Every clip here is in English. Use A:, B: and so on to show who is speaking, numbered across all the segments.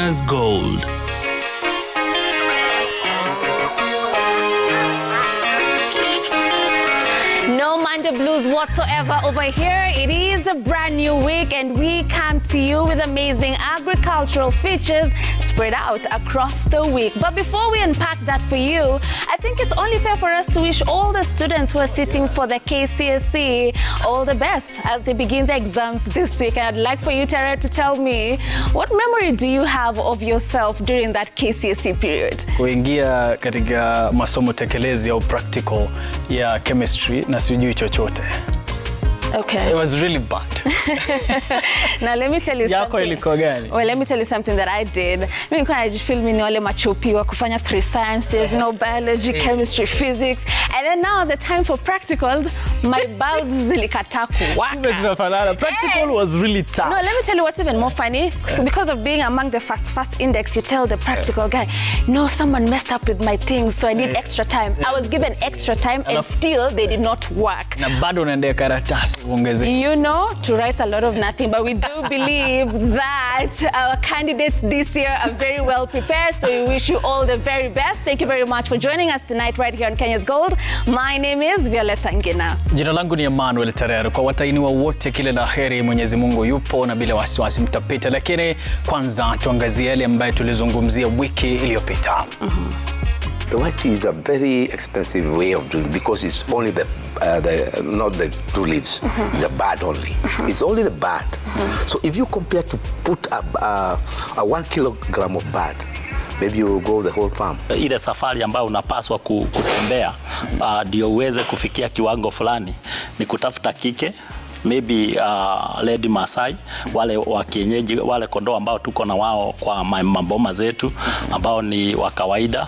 A: Kenya's Gold.
B: No Monday blues whatsoever over here. It is a brand new week and we come to you with amazing agricultural features spread out across the week. But before we unpack that for you, I think it's only fair for us to wish all the students who are sitting for the KCSE all the best as they begin their exams this week. And I'd like for you, Tara, to tell me, what memory do you have of yourself during that KCSE period?
C: Kuingia katika masomo tekelezi au practical ya chemistry na sijui chochote.
B: Okay.
C: It was really bad.
B: Now let me tell you something. Well, let me tell you something that I did. Mimi I just feel mimi wale machopi wa kufanya 3 sciences, biology, chemistry, physics, and then now the time for practicals, my bulbs zilikata kuwaka.
C: Practical was really tough.
B: No, let me tell you what's even more funny. So because of being among the fast index, you tell the practical guy, no, someone messed up with my things, so I need extra time. I was given extra time and still they did not work.
C: Na bado unaendea karatasi.
B: You know, to write a lot of nothing, but we do believe that our candidates this year are very well prepared, so we wish you all the very best. Thank you very much for joining us tonight right here on Kenya's Gold. My name is Violeta Ngina.
C: Jina langu ni Emmanuel Terero. Kwa watainiwa wote kile la heri, Mwenyezi Mungu yupo na bila wasiwasi mtapita, lakini kwanza tuangazie yale ambayo tulizungumzia wiki iliyopita.
D: The white tea is a very expensive way of doing because it's only not the 2 leaves, the bud only. It's only the bud. So if you compare to put a 1 kilogram of bud, maybe you will go the whole farm.
E: Ile safari ambayo unapaswa kutembea ndio uweze kufikia kiwango fulani ni kutafuta kike, maybe Lady Masai, wale wa kienyeji, wale kondoo ambao tuko na wao kwa maboma zetu ambao ni wa kawaida,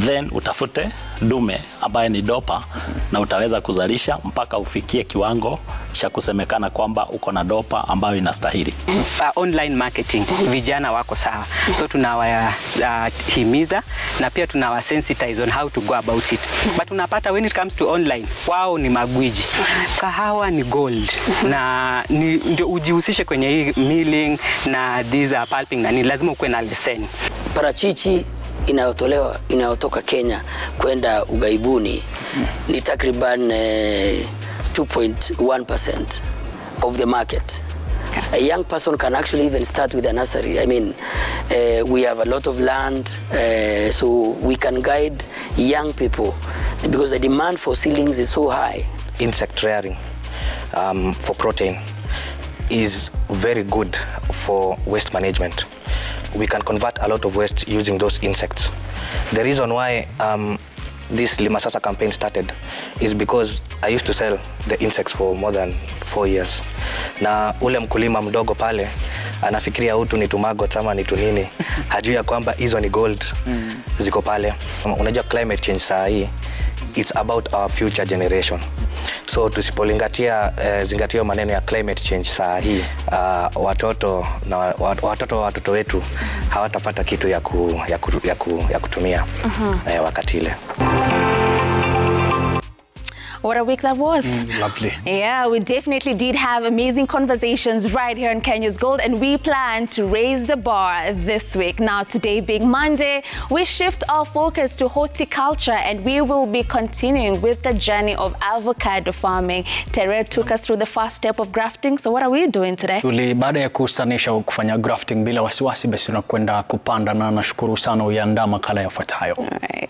E: then utafute dume ambaye ni dopa na utaweza kuzalisha mpaka ufikie kiwango cha kusemekana kwamba uko na dopa ambayo inastahili.
F: Online marketing, vijana wako sawa. So tunawahimiza na pia tunawasensitize on how to go about it. But unapata when it comes to online, wao ni magwiji. Kahawa ni gold. Na ndio ujihusishe kwenye hii milling na these pulping na ni lazima ukuwe na leseni.
G: Parachichi inayotoka Kenya kwenda ugaibuni ni takriban 2.1% of the market. A young person can actually even start with a nursery. I mean, we have a lot of land, so we can guide young people because the demand for seedlings is so high.
H: Insect rearing for protein is very good for waste management. We can convert a lot of waste using those insects. The reason why this Lima Sasa campaign started is because I used to sell the insects for more than 4 years. Na ule mkulima mdogo pale anafikiria utu ni tumagot ama ni tunini, hajui ya kwamba hizo ni gold ziko pale. Unajua climate change saa hii, it's about our future generation. So tusipolingatia zingatio maneno ya climate change saa hii, watoto wa watoto wetu hawatapata kitu ya kutumia wakati ile.
B: What a week that was.
C: Lovely.
B: Yeah, we definitely did have amazing conversations right here on Kenya's Gold, and we plan to raise the bar this week. Now, today being Monday, we shift our focus to horticulture, and we will be continuing with the journey of avocado farming. Terry took us through the first step of grafting. So what are we doing today?
C: Baada ya kusanisha kufanya grafting bila wasiwasi, basi tunakwenda kupanda, na nashukuru sana uiandaa makala yafuatayo.
B: All right.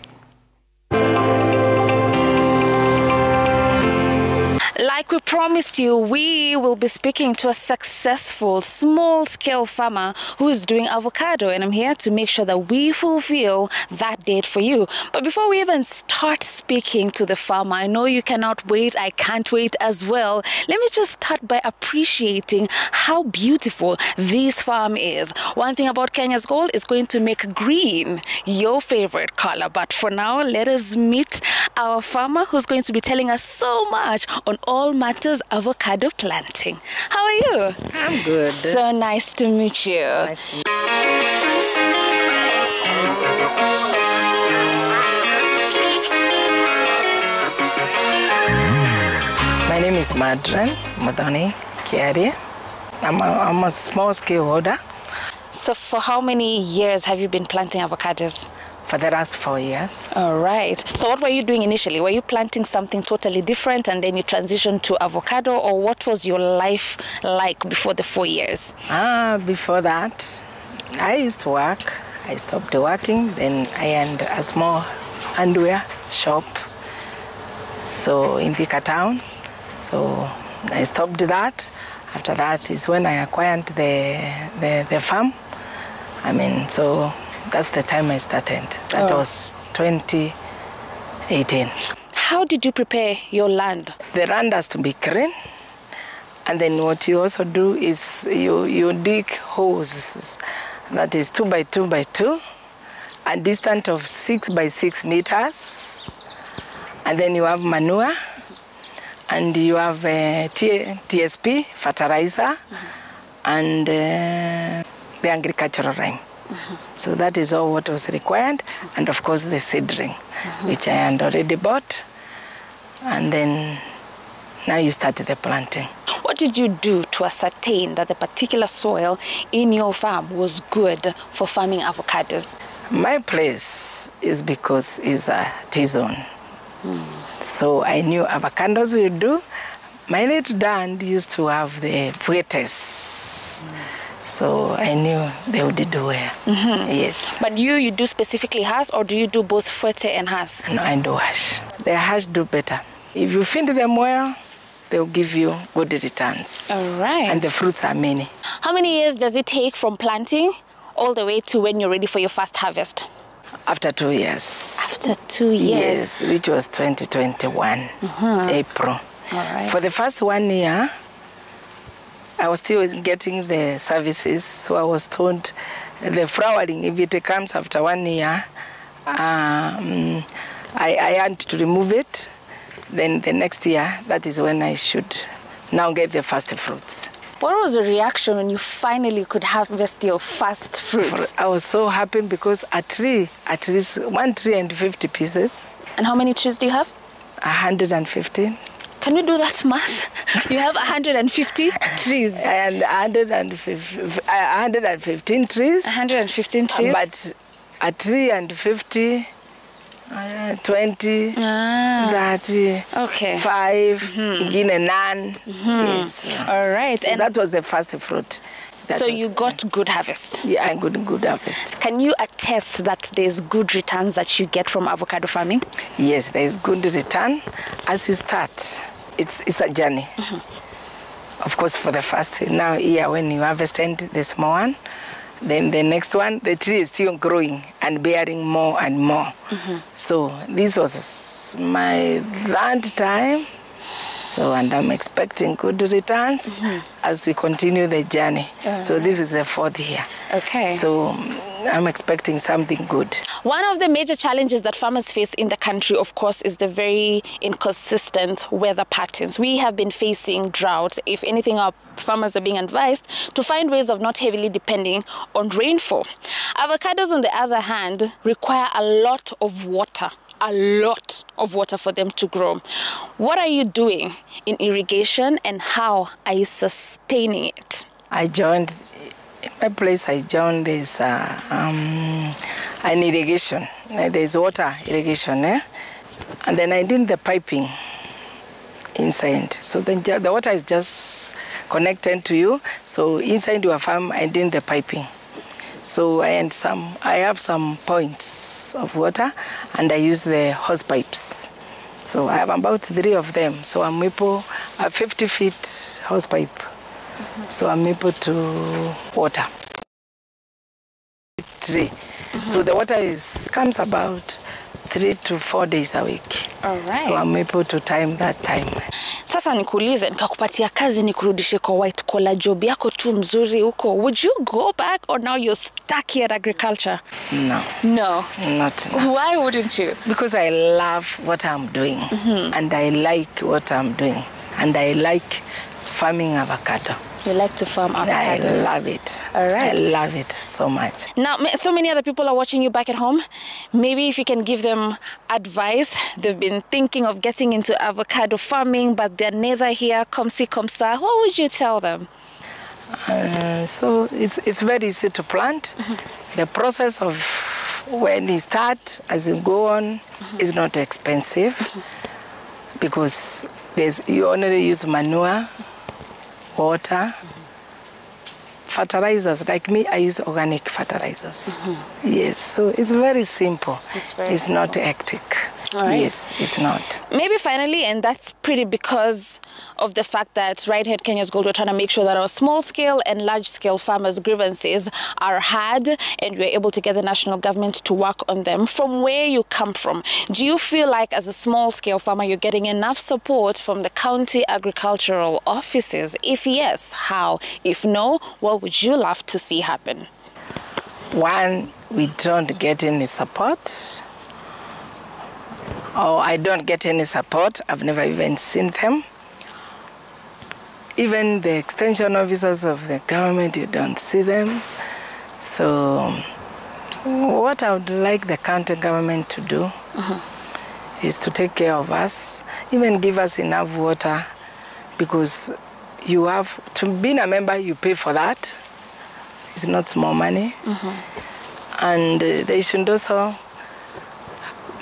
B: Like we promised you, we will be speaking to a successful small-scale farmer who is doing avocado, and I'm here to make sure that we fulfill that date for you. But before we even start speaking to the farmer, I know you cannot wait, I can't wait as well. Let me just start by appreciating how beautiful this farm is. One thing about Kenya's Gold is going to make green your favorite color. But for now, let us meet our farmer who's going to be telling us so much on all matters avocado planting. How are you?
I: I'm good.
B: So nice to meet you.
I: Nice to meet you. My name is Madran Madani Kiari. I'm a small scale holder.
B: So for how many years have you been planting avocados?
I: For the last 4 years.
B: All right. So what were you doing initially? Were you planting something totally different and then you transitioned to avocado, or what was your life like before the 4 years?
I: Before that, I used to work. I stopped working. Then I owned a small underwear shop. So in Thika town. So I stopped that. After that is when I acquired the farm. So that's the time I started. That was 2018.
B: How did you prepare your land?
I: The land has to be clean. And then what you also do is you dig holes that is 2 by 2 by 2, a distance of 6 by 6 meters. And then you have manure, and you have TSP, fertilizer, and the agricultural rhyme. So that is all what was required, and of course the seedling, which I had already bought. And then now you start the planting.
B: What did you do to ascertain that the particular soil in your farm was good for farming avocados?
I: My place is because it's a T-zone. So I knew avocados would do. My late dad used to have the Fuetes. So I knew they would do well. Yes.
B: But you do specifically hash, or do you do both Fuete and hash?
I: No, I do hash. The hash do better. If you feed them well, they'll give you good returns.
B: All right.
I: And the fruits are many.
B: How many years does it take from planting all the way to when you're ready for your first harvest?
I: After 2 years.
B: After 2 years?
I: Yes, which was 2021, April.
B: All right.
I: For the first 1 year, I was still getting the services, so I was told the flowering, if it comes after 1 year, I had to remove it. Then the next year, that is when I should now get the first fruits.
B: What was the reaction when you finally could harvest your first fruits?
I: I was so happy because a tree, at least 1 tree and 50 pieces.
B: And how many trees do you have?
I: 115.
B: Can we do that math? You have 150 trees.
I: And 115 trees.
B: 115 trees.
I: But a tree and 50, 20, 30,
B: okay.
I: 5, again, none. Yes.
B: All right.
I: So
B: and
I: that was the first fruit.
B: So you got good harvest?
I: Yeah, good harvest.
B: Can you attest that there's good returns that you get from avocado farming?
I: Yes, there is good return. As you start, it's a journey. Of course, for the first year when you harvested the small one, then the next one, the tree is still growing and bearing more and more. So this was my third time. So, and I'm expecting good returns as we continue the journey. So this is the 4th year.
B: Okay.
I: So I'm expecting something good.
B: One of the major challenges that farmers face in the country, of course, is the very inconsistent weather patterns. We have been facing droughts. If anything, our farmers are being advised to find ways of not heavily depending on rainfall. Avocados, on the other hand, require a lot of water for them to grow. What are you doing in irrigation, and how are you sustaining it?
I: I joined, in my place, I joined this an irrigation. There's water irrigation, and then I did the piping inside. So then the water is just connected to you. So inside your farm, I did the piping. So I have some points of water, and I use the hose pipes. So I have about 3 of them. So I'm able, a 50-feet hose pipe. So I'm able to water 3. So the water comes about 3 to 4 days a week.
B: All right.
I: So I'm able to time that time.
B: Sasa nikuulize, nikakupatia kazi nikurudishe kwa white collar job yako tu mzuri huko. Would you go back, or now you're stuck here at agriculture?
I: No.
B: No.
I: Not now.
B: Why wouldn't you?
I: Because I love what I'm doing, and I like what I'm doing, and I like farming avocado.
B: You like to farm avocados?
I: I love it.
B: All right.
I: I love it so much.
B: Now, so many other people are watching you back at home. Maybe if you can give them advice. They've been thinking of getting into avocado farming, but they're neither here, comme ci, comme ça. What would you tell them?
I: So it's very easy to plant. The process of when you start, as you go on, is not expensive because you only use manure, water, fertilizers. Like me, I use organic fertilizers. Yes, so it's very simple. It's not hectic. Right. Yes, it's not.
B: Maybe finally, and that's pretty because of the fact that right here at Kenya's Gold, we're trying to make sure that our small-scale and large-scale farmers' grievances are heard and we're able to get the national government to work on them. From where you come from, do you feel like as a small-scale farmer you're getting enough support from the county agricultural offices? If yes, how? If no, what would you love to see happen?
I: One, we don't get any support. Oh, I don't get any support. I've never even seen them. Even the extension officers of the government, you don't see them. So what I would like the county government to do is to take care of us, even give us enough water, because you have to be a member, you pay for that. It's not small money. And they should also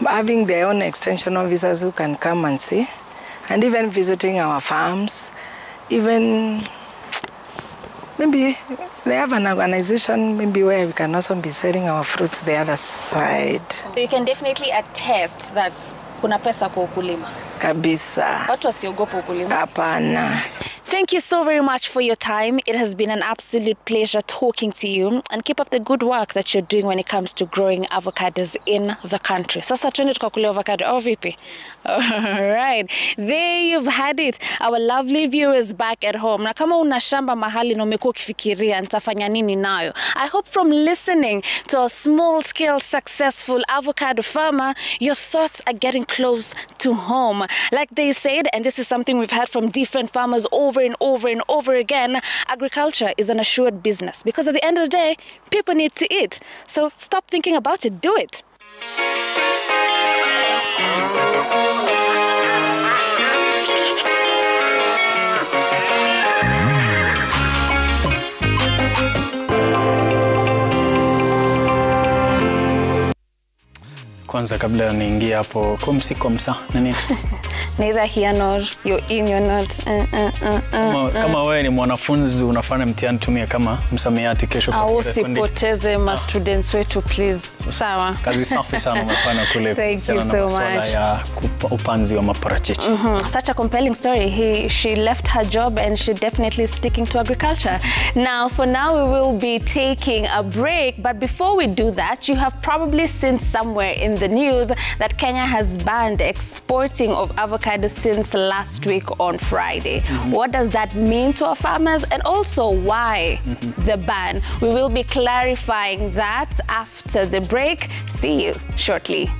I: having their own extension officers who can come and see, and even visiting our farms. Even maybe they have an organization maybe where we can also be selling our fruits the other side.
B: So you can definitely attest that kuna pesa kwa ukulima.
I: Kabisa.
B: Watu wasiogopa ukulima.
I: Hapana.
B: Thank you so very much for your time. It has been an absolute pleasure talking to you, and keep up the good work that you're doing when it comes to growing avocados in the country. Sasa tuende tukakule avocado au vipi? All right, there you've had it, our lovely viewers back at home. Na kama una shamba mahali na umekuwa ukifikiria nitafanya nini nayo, I hope from listening to a small-scale successful avocado farmer, your thoughts are getting close to home. Like they said, and this is something we've heard from different farmers over and over and over again, agriculture is an assured business because at the end of the day, people need to eat. So stop thinking about it, do it.
C: Kwanza kabla niingia hapo komsa nani?
B: Neither here nor you're in, you're not.
C: Kama wewe ni mwanafunzi unafanya mtihani, tumia kama msamiati kesho kwa
B: usipoteze ma students wetu please. Sawa.
C: Kazi safi sana umefanya kule.
B: Thank you so much.
C: Ya upanzi wa maparachichi.
B: Such a compelling story. She left her job and she definitely sticking to agriculture. Now, for now, we will be taking a break. But before we do that, you have probably seen somewhere in the news that Kenya has banned exporting of avocado since last week on Friday. What does that mean to our farmers, and also why the ban? We will be clarifying that after the break. See you shortly.